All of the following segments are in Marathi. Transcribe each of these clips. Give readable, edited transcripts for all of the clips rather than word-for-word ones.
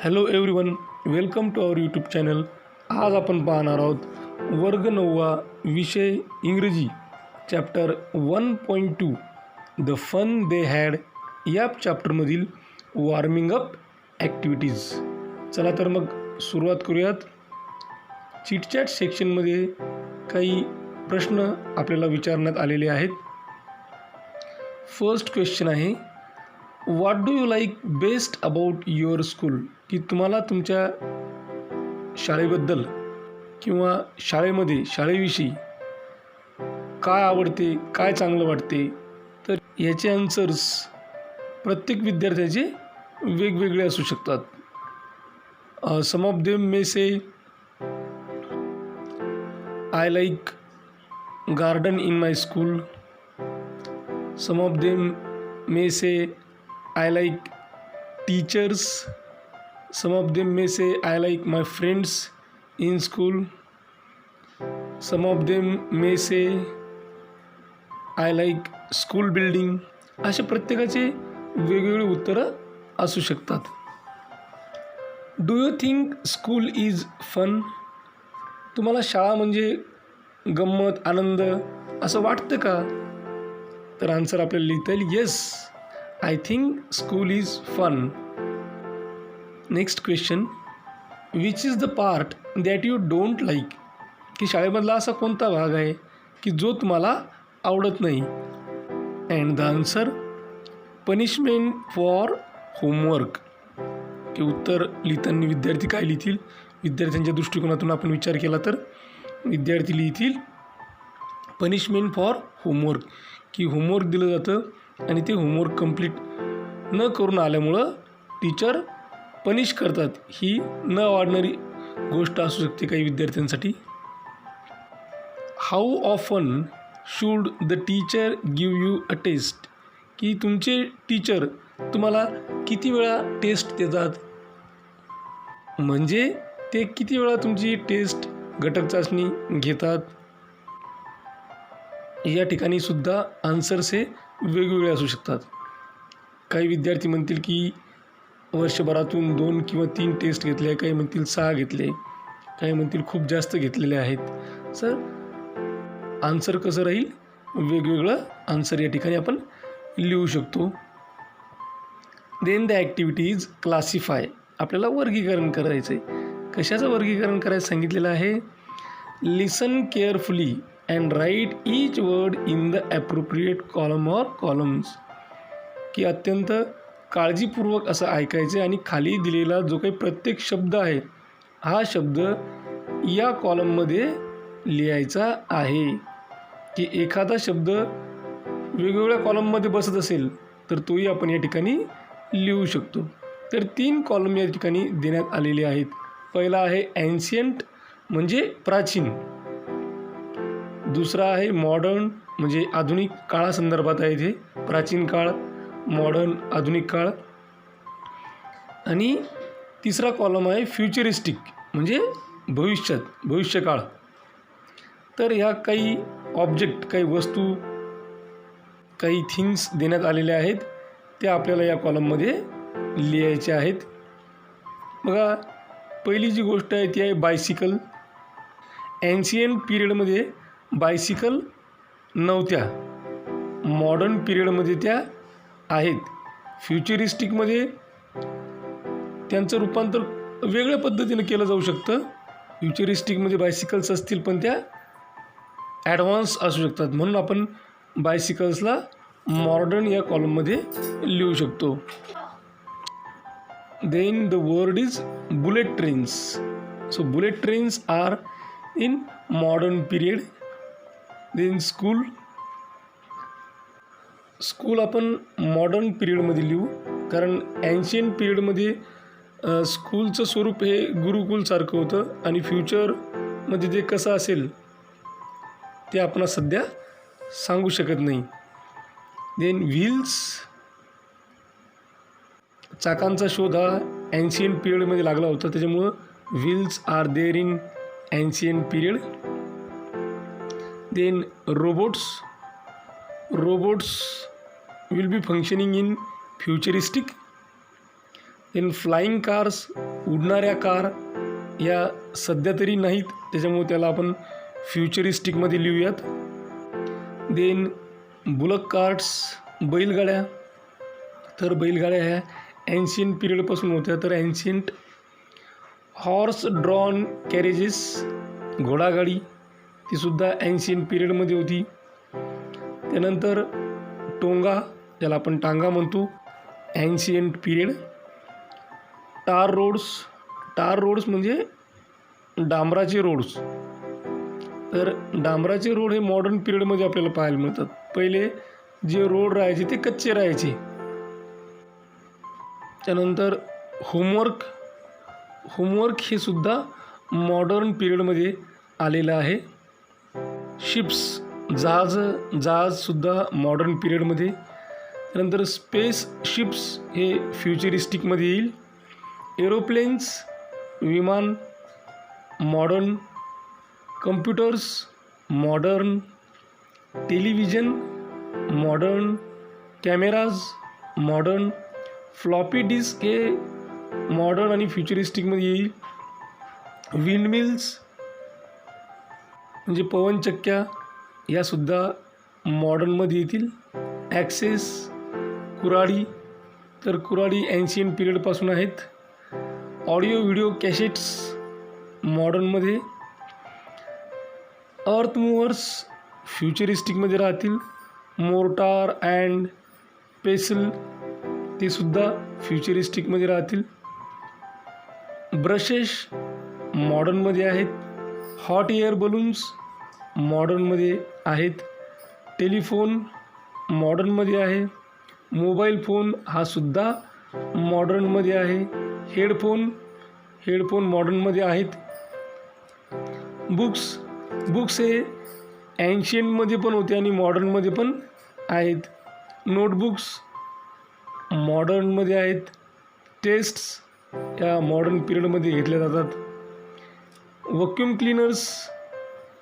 Hello everyone, welcome to our YouTube channel. आज आपण पाहणार आहोत वर्ग 9वा विषय इंग्रजी chapter 1.2 the fun they had या चॅप्टरमधील वॉर्मिंग अप ॲक्टिव्हिटीज. चला तर मग सुरुवात करूयात. चिटचॅट सेक्शनमध्ये काही प्रश्न आपल्याला विचारण्यात आलेले आहेत. फर्स्ट क्वेश्चन आहे, what do you like best about your school? की तुम्हाला तुमच्या शाळेबद्दल किंवा शाळेविषयी काय आवडते, काय चांगलं वाटते? तर याचे आन्सर्स प्रत्येक विद्यार्थ्याचे वेगवेगळे असू शकतात. Some of them may say I like garden in my school. Some of them may say I like teachers. Some of them may say I like my friends in school. Some of them may say I like school building. अशा प्रत्येकाचे वेगवेगळे उत्तरं असू शकतात. Do you think school is fun? तुम्हाला शाळा म्हणजे गंमत, आनंद असं वाटतं का? तर आन्सर आपल्याला लिहिता येईल, yes, I think school is fun. Next question, which is the part that you don't like? की शाळेमधला असा कोणता भाग आहे की जो तुम्हाला आवडत नाही? And the answer, punishment for homework. की उत्तर लिहिताना विद्यार्थी काय लिहितील? विद्यार्थ्यांच्या दृष्टिकोनातून आपण विचार केला तर विद्यार्थी लिहितील पनिशमेंट फॉर होमवर्क. की होमवर्क दिलं जातं आणि ते होमवर्क कंप्लीट न करून आल्यामुळं टीचर पनिश करतात. ही न आवडणारी गोष्ट असू शकते काही विद्यार्थ्यांसाठी. How often should the teacher give you a test? की तुमचे टीचर तुम्हाला किती वेळा टेस्ट देतात? म्हणजे ते किती वेळा तुमची टेस्ट, घटक चाचणी घेतात? या ठिकाणी सुद्धा आन्सर्स हे वेगवेगळे असू शकतात. काही विद्यार्थी म्हणतील की वर्षभरातून 2 किंवा 3 टेस्ट घेतले, काही म्हणतील 6 घेतले, काही म्हणतील खूप जास्त घेतलेले आहेत. सर आन्सर कसं राहील? वेगवेगळं आन्सर या ठिकाणी आपण लिहू शकतो. Then the activities classify. आपल्याला वर्गीकरण करायचं आहे. कशाचं वर्गीकरण करायचं सांगितलेलं आहे? Listen carefully and write each word in the appropriate column or columns. की अत्यंत काळजीपूर्वक असं ऐकायचं आणि खाली दिलेला जो काही प्रत्येक शब्द आहे हा शब्द या कॉलममध्ये लिहायचा आहे. की एखादा शब्द वेगवेगळ्या कॉलममध्ये बसत असेल तर तोही आपण या ठिकाणी लिहू शकतो. तर 3 कॉलम या ठिकाणी देण्यात आलेले आहेत. पहिला आहे एन्शियंट म्हणजे प्राचीन. दुसरा आहे मॉडर्न म्हणजे आधुनिक काळासंदर्भात आहे ते, प्राचीन काळ, मॉडर्न, आधुनिक काळ. आणि तिसरा कॉलम आहे फ्युचरिस्टिक म्हणजे भविष्यकाळ. तर ह्या काही ऑब्जेक्ट, काही वस्तू, काही थिंग्स देण्यात आलेल्या आहेत, त्या आपल्याला या कॉलममध्ये लिहायच्या आहेत. बघा, पहिली जी गोष्ट आहे ती आहे बायसिकल. एन्शियंट पिरियडमध्ये बायसिकल नव्हत्या, मॉडर्न पिरियडमध्ये त्या आहेत. फ्युचरिस्टिकमध्ये त्यांचं रूपांतर वेगळ्या पद्धतीनं केलं जाऊ शकतं. फ्युचरिस्टिकमध्ये बायसिकल्स असतील पण त्या ॲडव्हान्स असू शकतात, म्हणून आपण बायसिकल्सला मॉडर्न या कॉलममध्ये लिहू शकतो. Then the word is bullet trains. So bullet trains are in modern period. Then school आपण मॉडर्न पिरियडमध्ये लिहू, कारण एन्शियंट पिरियडमध्ये स्कूलचं स्वरूप हे गुरुकुलसारखं होतं आणि फ्युचरमध्ये ते कसं असेल ते आपण सध्या सांगू शकत नाही. देन व्हील्स, चाकांचा शोध हा एन्शियंट पिरियडमध्ये लागला होता, त्याच्यामुळं wheels are there in ancient period. Then robots will be functioning in futuristic. Then flying cars, उडणाऱ्या कार या सध्या तरी नाहीत, त्याच्यामुळे त्याला आपण फ्युचरिस्टिकमध्ये लिहूयात. देन बुलक कार्ट्स, बैलगाड्या, तर बैलगाड्या ह्या एन्शियंट पिरियडपासून होत्या. तर एन्शियंट हॉर्स ड्रॉन कॅरेजेस, घोडागाडी, तीसुद्धा एन्शियंट पिरियडमध्ये होती. त्यानंतर टोंगा, ज्याला आपण टांगा म्हणतो, एन्शियंट पिरियड. टार रोड्स म्हणजे डांबराचे रोड्स. तर डांबराचे रोड हे मॉडर्न पिरियडमध्ये आपल्याला पाहायला मिळतात. पहिले जे रोड राहायचे ते कच्चे राहायचे. त्यानंतर होमवर्क हे सुद्धा मॉडर्न पिरियडमध्ये आलेलं आहे. शिप्स, जहाजसुद्धा मॉडर्न पिरियडमध्ये. त्यानंतर स्पेस शिप्स हे फ्युचरिस्टिकमध्ये येईल. एरोप्लेन्स, विमान, modern. Computers, modern. Television, modern. Cameras, modern. Floppy disk हे मॉडर्न आणि फ्युचरिस्टिकमध्ये येईल. विंडमिल्स म्हणजे पवनचक्क्या, यासुद्धा मॉडर्नमध्ये येतील. ॲक्सेस, कुऱ्हाडी, तर कुऱ्हाडी एन्शियंट पिरियडपासून आहेत. ऑडिओ व्हिडिओ कॅसेट्स मॉडर्नमध्ये. अर्थ मूव्हर्स फ्युचरिस्टिकमध्ये राहतील. मोर्टार अँड पेसल ते सुद्धा फ्युचरिस्टिकमध्ये राहतील. ब्रशेस मॉडर्नमध्ये आहेत. हॉट एअर बलून्स मॉडर्नमध्ये आहेत. टेलिफोन मॉडर्नमध्ये आहे. मोबाईल फोन हा सुद्धा मॉडर्नमध्ये आहे. हेडफोन मॉडर्नमध्ये आहेत. बुक्स हे एन्शियंटमध्ये पण होते आणि मॉडर्नमध्ये पण आहेत. नोटबुक्स मॉडर्नमध्ये आहेत. टेस्ट्स या मॉडर्न पिरियडमध्ये घेतल्या जातात. व्हॅक्यूम क्लीनर्स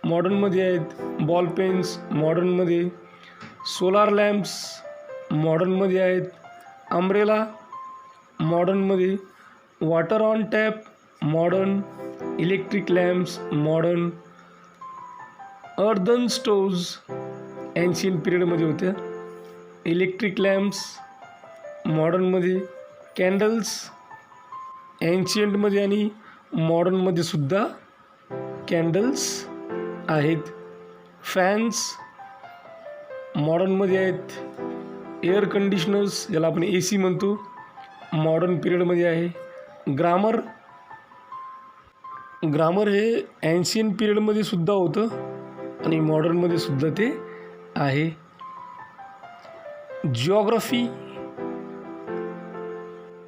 मॉडर्नमध्ये आहेत. बॉल पेन्स मॉडर्नमध्ये. सोलार लॅम्प्स मॉडर्नमध्ये आहेत. अम्ब्रेला मॉडर्नमध्ये. Water on tap modern. Electric lamps modern. Earthen stoves ancient पिरियडमध्ये होत्या. इलेक्ट्रिक लॅम्प्स मॉडर्नमध्ये. कॅन्डल्स एन्शियंटमध्ये आणि मॉडर्नमध्ये सुद्धा कॅन्डल्स आहेत. फॅन्स मॉडर्नमध्ये आहेत. एअर कंडिशनर्स ज्याला आपण AC म्हणतो मॉडर्न पिरियडमध्ये आहे. ग्रामर हे एन्शियंट पिरियडमध्ये सुद्धा होतं आणि मॉडर्नमध्ये सुद्धा ते आहे. जिओग्राफी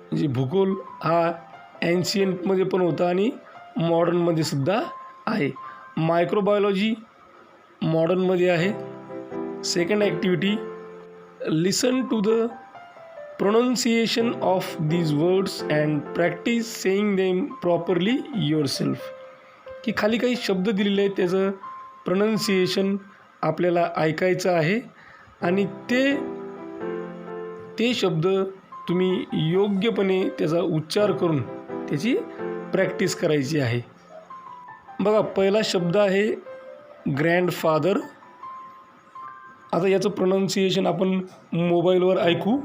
म्हणजे भूगोल हा एन्शियंटमध्ये पण होता आणि मॉडर्नमध्ये सुद्धा आहे. मायक्रोबायोलॉजी मॉडर्नमध्ये आहे. Second activity, listen to the pronunciation of these words and practice saying them properly yourself. की खाली काही शब्द दिलेले आहेत, त्याचं प्रोनाऊन्सिएशन आपल्याला ऐकायचं आहे आणि ते शब्द तुम्ही योग्यपणे त्याचा उच्चार करून त्याची प्रॅक्टिस करायची आहे. बघा, पहिला शब्द आहे ग्रँडफादर. आता याचं प्रोनाऊन्सिएशन आपण मोबाईलवर ऐकू.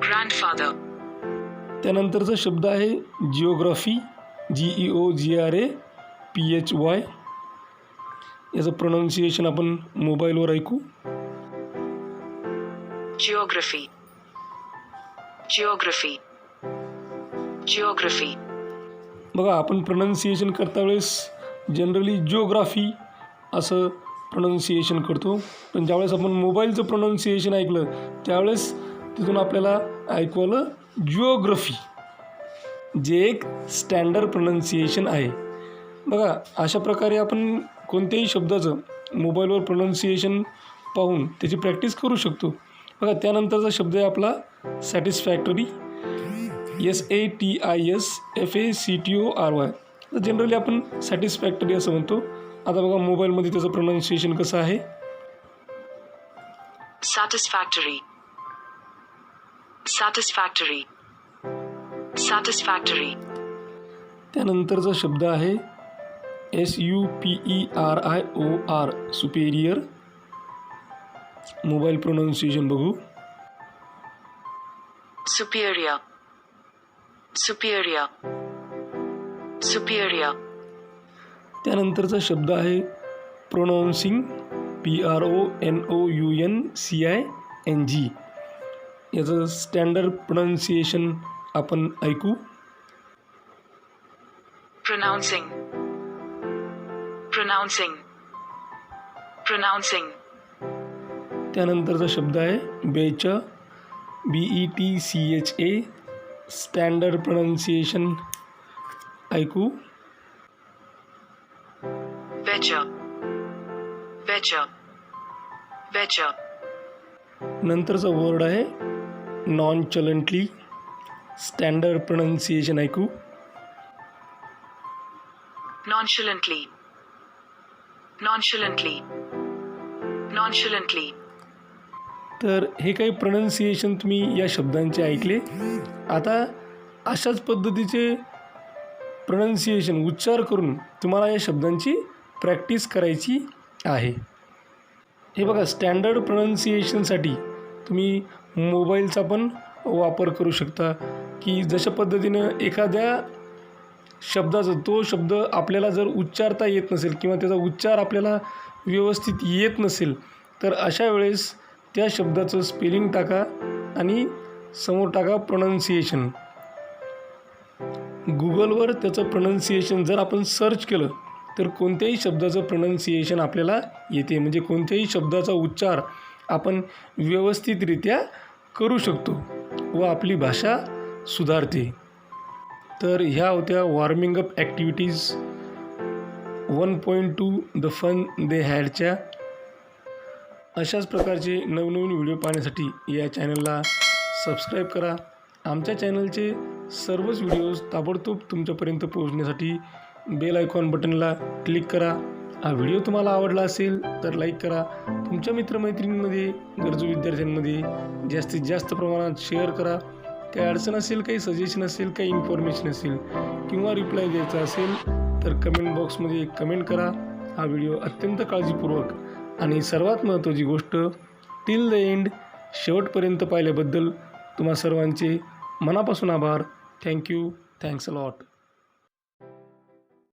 ग्रँडफादर. त्यानंतरचा शब्द आहे जिओग्राफी, GEOGRAPHY. याचं प्रोनाऊन्सिएशन आपण मोबाईलवर ऐकू. जिओग्राफी. बघा, आपण प्रोनाऊन्सिएशन करता वेळेस जनरली जिओग्राफी असं प्रोनाऊन्सिएशन करतो, पण ज्यावेळेस आपण मोबाईलचं प्रोनाऊन्सिएशन ऐकलं त्यावेळेस तिथून आपल्याला ऐकू आलं जिओग्राफी, जे एक स्टँडर्ड प्रोनाऊन्सिएशन आहे. बघा, अशा प्रकारे आपण कोणत्याही शब्दाचं मोबाईलवर प्रोनाऊन्सिएशन पाहून त्याची प्रॅक्टिस करू शकतो. बघा, त्यानंतरचा शब्द आहे आपला सॅटिस्फॅक्टरी, SATISFACTORY. जनरली आपण सॅटिस्फॅक्टरी असं म्हणतो. आता बघा मोबाईलमध्ये त्याचं प्रोनाऊन्सिएशन कसं आहे. satisfactory, satisfactory, satisfactory. त्यानंतरचा शब्द आहे SUPERIOR सुपेरियर. मोबाईल प्रोनाऊन्सिएशन बघू. superior, superior, superior. त्यानंतरचा शब्द आहे प्रोनाऊन्सिंग. PRONOUNCING. याचं स्टँडर्ड प्रोनाऊन्सिएशन आपण ऐकू. pronouncing, pronouncing, pronouncing. त्यानंतरचा शब्द आहे बेचा. BETCHA. स्टँडर्ड प्रोनाऊन्सिएशन ऐकू. Becher, becher, becher. नंतरचा वर्ड आहे नॉनचलंटली. स्टँडर्ड प्रोनाऊन्सिएशन ऐकू. nonchalantly, nonchalantly, nonchalantly. तर हे काही प्रोनाऊन्सिएशन तुम्ही या शब्दांचे ऐकले. आता अशाच पद्धतीचे प्रोनाऊन्सिएशन उच्चार करून तुम्हाला या शब्दांची प्रॅक्टिस करायची आहे. हे बघा, स्टँडर्ड प्रोनाऊन्सिएशनसाठी तुम्ही मोबाईलचा पण वापर करू शकता, की जशा पद्धतीनं एखाद्या शब्दाचा तो शब्द आपल्याला जर उच्चारता येत नसेल किंवा त्याचा उच्चार आपल्याला व्यवस्थित येत नसेल, तर अशा वेळेस त्या शब्दाचं स्पेलिंग टाका आणि समोर टाका प्रोनाऊन्सिएशन. गुगलवर त्याचं प्रोनाऊन्सिएशन जर आपण सर्च केलं तर कोणत्याही शब्दाचं प्रोनाऊन्सिएशन आपल्याला येते. म्हणजे कोणत्याही शब्दाचा उच्चार आपण व्यवस्थितरित्या करू शकतो व आपली भाषा सुधारते. तर ह्या होत्या warming up activities 1.2 the fun they हॅडच्या. अशाच प्रकारचे नवनवीन व्हिडिओ पाहण्यासाठी या चॅनलला सबस्क्राईब करा. आमच्या चॅनलचे सर्वच व्हिडिओज ताबडतोब तुमच्यापर्यंत पोहोचण्यासाठी बेल आयकॉन बटनला क्लिक करा. हा व्हिडिओ तुम्हाला आवडला असेल तर लाईक करा. तुमच्या मित्रमैत्रिणींमध्ये गरजू विद्यार्थ्यांमध्ये जास्तीत जास्त प्रमाणात शेअर करा. काही अडचण असेल, काही सजेशन असेल, काही इन्फॉर्मेशन असेल किंवा रिप्लाय द्यायचा असेल तर कमेंट बॉक्समध्ये कमेंट करा. हा व्हिडिओ अत्यंत काळजीपूर्वक आणि सर्वात महत्त्वाची गोष्ट टिल द एंड शेवटपर्यंत पाहिल्याबद्दल तुम्हा सर्वांचे मनापासून आभार. थँक्यू. Thanks a lot.